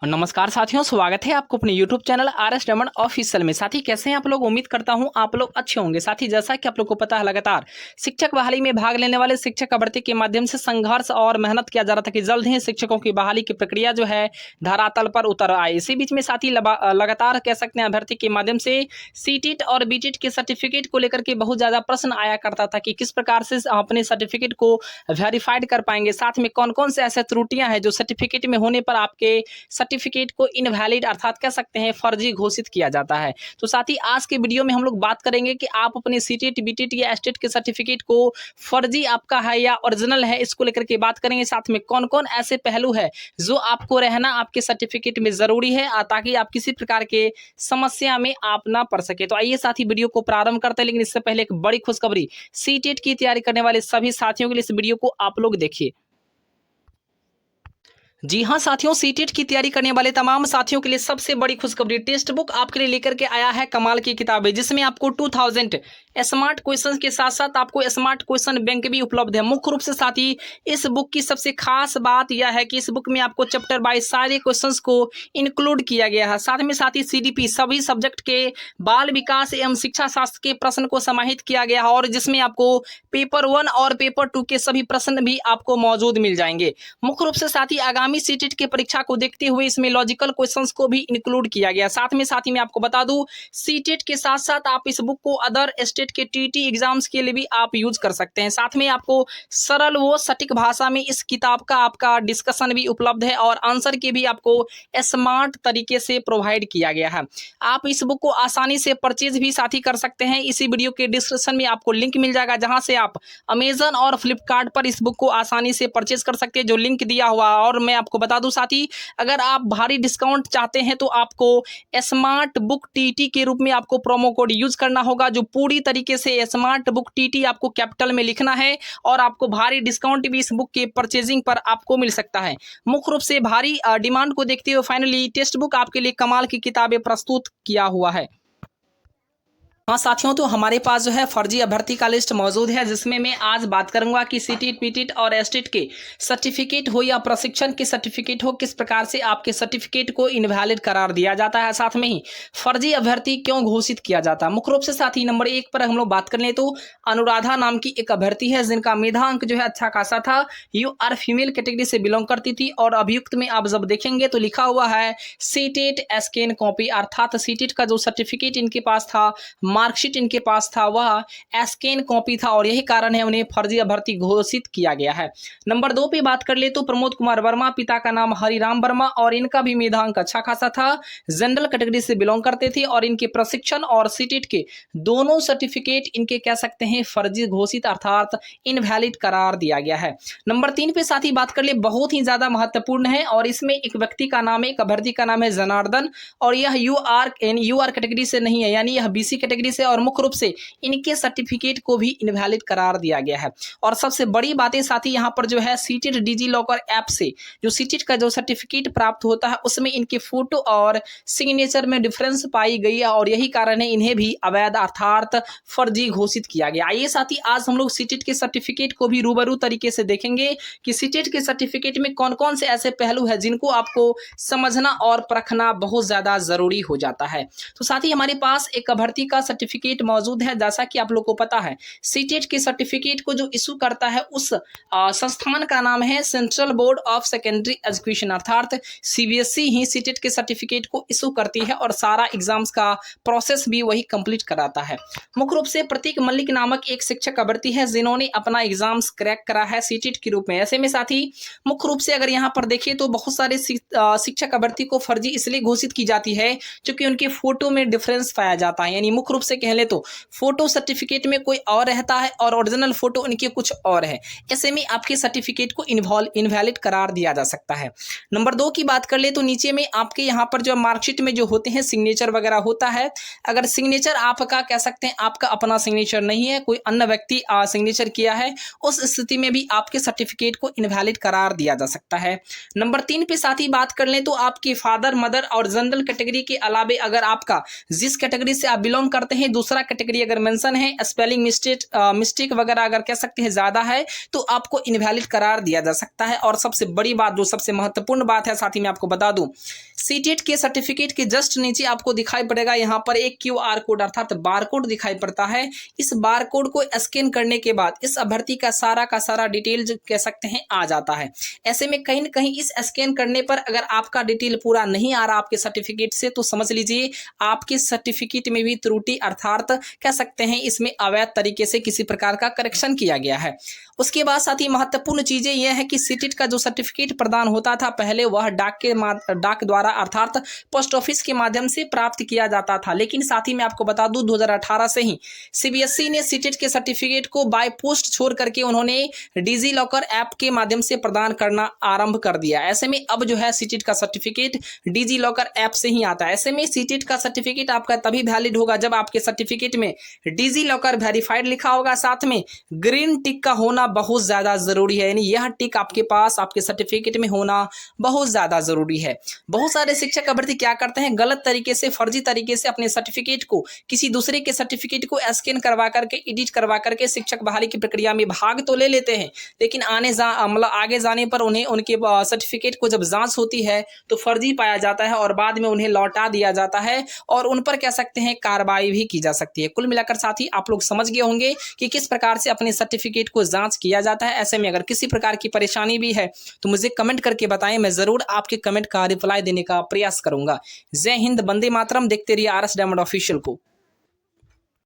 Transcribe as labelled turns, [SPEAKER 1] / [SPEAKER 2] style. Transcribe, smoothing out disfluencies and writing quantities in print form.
[SPEAKER 1] नमस्कार साथियों, स्वागत है आपको अपने YouTube channel RS Raman official में। साथी कैसे हैं आप लोग? उम्मीद करता हूं आप लोग अच्छे होंगे। साथी जैसा कि आप लोग को पता है, लगातार शिक्षक बहाली में भाग लेने वाले शिक्षक का भर्ती के माध्यम से संघर्ष और मेहनत किया जा रहा था कि जल्द ही शिक्षकों की बहाली की प्रक्रिया जो है धरातल पर उतर आए। इसी बीच में साथी लगातार कह सकते हैं भर्ती के माध्यम से सीटेट और बीटेट के सर्टिफिकेट को लेकर के बहुत ज्यादा प्रश्न आया करता था कि किस प्रकार से अपने सर्टिफिकेट को वेरीफाइड कर पाएंगे, साथ में कौन कौन से ऐसे त्रुटियां हैं जो सर्टिफिकेट में होने पर आपके सर्टिफिकेट को इनवैलिड अर्थात कह सकते हैं फर्जी घोषित किया जाता है। तो साथ ही आज के वीडियो में हम लोग बात करेंगे कि आप अपने सीटेट बीटेट या एस्टेट के सर्टिफिकेट को फर्जी आपका है या ओरिजिनल है, इसको लेकर के बात करेंगे। साथ में कौन कौन ऐसे पहलू है जो आपको रहना आपके सर्टिफिकेट में जरूरी है ताकि आप किसी प्रकार के समस्या में आप ना पड़ सके। तो आइए साथी वीडियो को प्रारंभ करते हैं, लेकिन इससे पहले एक बड़ी खुशखबरी सीटेट की तैयारी करने वाले सभी साथियों के लिए इस वीडियो को आप लोग देखिए। जी हाँ साथियों, सीटेट की तैयारी करने वाले तमाम साथियों के लिए सबसे बड़ी खुशखबरी, टेक्स्ट बुक आपके लिए लेकर के आया है कमाल की किताबें, जिसमें आपको 2000 स्मार्ट क्वेश्चन के साथ साथ आपको स्मार्ट क्वेश्चन बैंक भी उपलब्ध है। मुख्य रूप से साथी इस बुक की सबसे खास बात यह है कि इस बुक में आपको चैप्टर वाइज सारे क्वेश्चंस को इंक्लूड किया गया है। साथ में साथी सीडीपी सभी सब्जेक्ट के बाल विकास एवं शिक्षा शास्त्र के प्रश्न को समाहित किया गया है, और जिसमें आपको पेपर 1 और पेपर 2 के सभी प्रश्न भी आपको मौजूद मिल जाएंगे। मुख्य रूप से साथी आगामी सीटेट की परीक्षा को देखते हुए इसमें लॉजिकल क्वेश्चंस को भी इंक्लूड किया गया। साथ में मैं आपको बता दूं, सीटेट के साथ साथ आप इस बुक को अदर स्टेट के टीटी एग्जाम्स के लिए भी आप यूज कर सकते हैं। साथ में आपको सरल व सटीक भाषा में इस किताब का आपका डिस्कशन भी उपलब्ध है, और आंसर की भी आपको स्मार्ट तरीके से प्रोवाइड किया गया है। आप इस बुक को आसानी से परचेज भी साथी कर सकते हैं। इसी वीडियो के डिस्क्रिप्शन में आपको लिंक मिल जाएगा, जहां से आप अमेजन और फ्लिपकार्ट पर इस बुक को आसानी से परचेज कर सकते हैं, जो लिंक दिया हुआ। और मैं आपको बता दूं साथी, अगर आप भारी डिस्काउंट चाहते हैं तो आपको स्मार्ट बुक टीटी के रूप में आपको प्रोमो कोड यूज करना होगा, जो पूरी तरीके से स्मार्ट बुक टीटी आपको कैपिटल में लिखना है, और आपको भारी डिस्काउंट भी इस बुक के परचेजिंग पर आपको मिल सकता है। मुख्य रूप से भारी डिमांड को देखते हुए फाइनली टेक्स्ट बुक आपके लिए कमाल की किताबें प्रस्तुत किया हुआ है। हाँ साथियों, तो हमारे पास जो है फर्जी अभ्यर्थी का लिस्ट मौजूद है, जिसमें मैं आज बात करूंगा कि सीटेट पीटेट और एस्टेट के सर्टिफिकेट हो या प्रशिक्षण के सर्टिफिकेट हो, किस प्रकार से आपके सर्टिफिकेट को इनवैलिड करार दिया जाता है, साथ में ही फर्जी अभ्यर्थी क्यों घोषित किया जाता है। मुख्य रूप से साथी नंबर 1 पर हम लोग बात कर ले तो अनुराधा नाम की एक अभ्यर्थी है, जिनका मेधा अंक जो है अच्छा खासा था। यू आर फीमेल कैटेगरी से बिलोंग करती थी, और अभियुक्त में आप जब देखेंगे तो लिखा हुआ है सीटेट स्कैन कॉपी, अर्थात सीटेट का जो सर्टिफिकेट इनके पास था, मार्कशीट इनके पास था, वह स्कैन कॉपी था, और यही कारण है उन्हें फर्जी अभ्यर्थी घोषित किया गया है। नंबर 2 पे बात कर ले तो प्रमोद कुमार वर्मा, पिता का नाम हरिराम वर्मा, और इनका भी मेधांक अच्छा खासा था। जनरल कैटेगरी से बिलोंग करते थे, और इनके प्रशिक्षण और सीटेट के दोनों सर्टिफिकेट इनके कह सकते हैं फर्जी घोषित अर्थात इनवैलिड करार दिया गया है। नंबर 3 पे साथ ही बात कर ले, बहुत ही ज्यादा महत्वपूर्ण है, और इसमें एक व्यक्ति का नाम है, एक अभ्यर्थी का नाम है जनार्दन, और यह यू आर कैटेगरी से नहीं है, यानी यह बीसी कैटेगरी से, और मुख्य रूप से इनके सर्टिफिकेट को भी इनवैलिड करार दिया गया है। और सबसे बड़ी बातें साथी यहाँ पर जो है सीटेट डिजी लॉकर ऐप से जो सीटेट का जो सर्टिफिकेट प्राप्त होता है, उसमें इनके फोटो और सिग्नेचर में डिफरेंस पाई गई है, और यही कारण है इन्हें भी अवैध अर्थात फर्जी घोषित किया गया। आइए साथी आज हम लोग सीटेट के सर्टिफिकेट को भी रूबरू तरीके से देखेंगे कि सीटेट के सर्टिफिकेट में कौन कौन से ऐसे पहलू है जिनको आपको समझना और परखना बहुत ज्यादा जरूरी हो जाता है। तो साथ ही हमारे पास एक अभ्यर्थी का सर्टिफिकेट मौजूद है। जैसा कि आप लोग को पता है, सीटेट के सर्टिफिकेट को जो इशू करता है उस संस्थान का नाम है central board of secondary education, अर्थात सीबीएसई ही सीटेट के सर्टिफिकेट को इशू करती है, और सारा एग्जाम्स का प्रोसेस भी वही कंप्लीट कराता है। मुख्य रूप से प्रतीक मल्लिक नामक एक शिक्षक अभ्यर्थी है, जिन्होंने अपना एग्जाम्स क्रैक करा है सीटेट के रूप में। ऐसे में साथी मुख्य रूप से अगर यहाँ पर देखें तो बहुत सारे शिक्षक अभ्यर्थी को फर्जी इसलिए घोषित की जाती है क्योंकि उनके फोटो में डिफरेंस पाया जाता है, यानी मुख्य रूप से कह ले तो फोटो सर्टिफिकेट में कोई और रहता है और ओरिजिनल फोटो उनके कुछ और है। ऐसे में आपके सर्टिफिकेट को इनवैलिड करार दिया जा सकता है। नंबर 2 की बात कर ले तो नीचे में आपके यहाँ पर जो मार्कशीट में जो होते हैं सिग्नेचर वगैरह होता है, अगर सिग्नेचर आपका कह सकते हैं आपका अपना सिग्नेचर नहीं है, कोई अन्य व्यक्ति सिग्नेचर किया है, उस स्थिति में भी आपके सर्टिफिकेट को इनवैलिड करार दिया जा सकता है। नंबर 3 पे साथ ही बात कर ले तो आपके फादर मदर और जनरल कैटेगरी के अलावे अगर आपका जिस कैटेगरी से आप बिलोंग करते हैं दूसरा कैटेगरी अगर मेंशन है, स्पेलिंग मिस्टेक वगैरह अगर कह सकते हैं ज्यादा है, तो आपको इनवैलिड करार दिया जा सकता है। और सबसे बड़ी बात, जो सबसे महत्वपूर्ण बात है साथ ही मैं आपको बता दूं, सीटेट के सर्टिफिकेट के जस्ट नीचे आपको दिखाई पड़ेगा यहाँ पर एक क्यूआर कोड अर्थात बारकोड दिखाई पड़ता है। इस बारकोड को स्कैन करने के बाद इस अभ्यर्थी का सारा डिटेल जो कह सकते हैं आ जाता है। ऐसे में कहीं न कहीं इस स्कैन करने पर अगर आपका डिटेल पूरा नहीं आ रहा आपके सर्टिफिकेट से, तो समझ लीजिए आपके सर्टिफिकेट में भी त्रुटि अर्थात कह सकते हैं इसमें अवैध तरीके से किसी प्रकार का करेक्शन किया गया है। उसके बाद साथ ही महत्वपूर्ण चीजें यह है कि सीटेट का जो सर्टिफिकेट प्रदान होता था पहले वह डाक द्वारा अर्थात पोस्ट ऑफिस के माध्यम से प्राप्त किया जाता था, लेकिन साथ ही मैं आपको बता दूं 2018 से ही सीबीएसई ने सीटेट के सर्टिफिकेट को बाय पोस्ट छोड़ करके उन्होंने डिजी लॉकर ऐप के माध्यम से प्रदान करना आरंभ कर दिया। ऐसे में अब जो है सीटेट का सर्टिफिकेट डिजी लॉकर ऐप से ही आता है। ऐसे में सीटेट का सर्टिफिकेट आपका तभी वैलिड होगा जब आपके सर्टिफिकेट में डिजी लॉकर वेरीफाइड लिखा होगा, साथ में ग्रीन टिक का होना बहुत ज्यादा जरूरी है, यानी यह टिक आपके पास आपके सर्टिफिकेट में होना बहुत ज्यादा जरूरी है। बहुत सारे शिक्षक अभ्यर्थी क्या करते हैं, गलत तरीके से फर्जी तरीके से अपने सर्टिफिकेट को किसी दूसरे के सर्टिफिकेट को स्कैन करवा करके एडिट करवा करके शिक्षक बहाली की प्रक्रिया में भाग तो ले लेते हैं, लेकिन आगे जाने पर उन्हें उनके सर्टिफिकेट को जब जांच होती है तो फर्जी पाया जाता है और बाद में उन्हें लौटा दिया जाता है और उन पर कह सकते हैं कार्रवाई भी की जा सकती है। कुल मिलाकर साथी आप लोग समझ गए होंगे कि किस प्रकार से अपने सर्टिफिकेट को जांच किया जाता है। ऐसे में अगर किसी प्रकार की परेशानी भी है तो मुझे कमेंट करके बताएं, मैं जरूर आपके कमेंट का रिप्लाई देने का प्रयास करूंगा। जय हिंद, वंदे मातरम। देखते रहिए आरएस डायमंड ऑफिशियल को।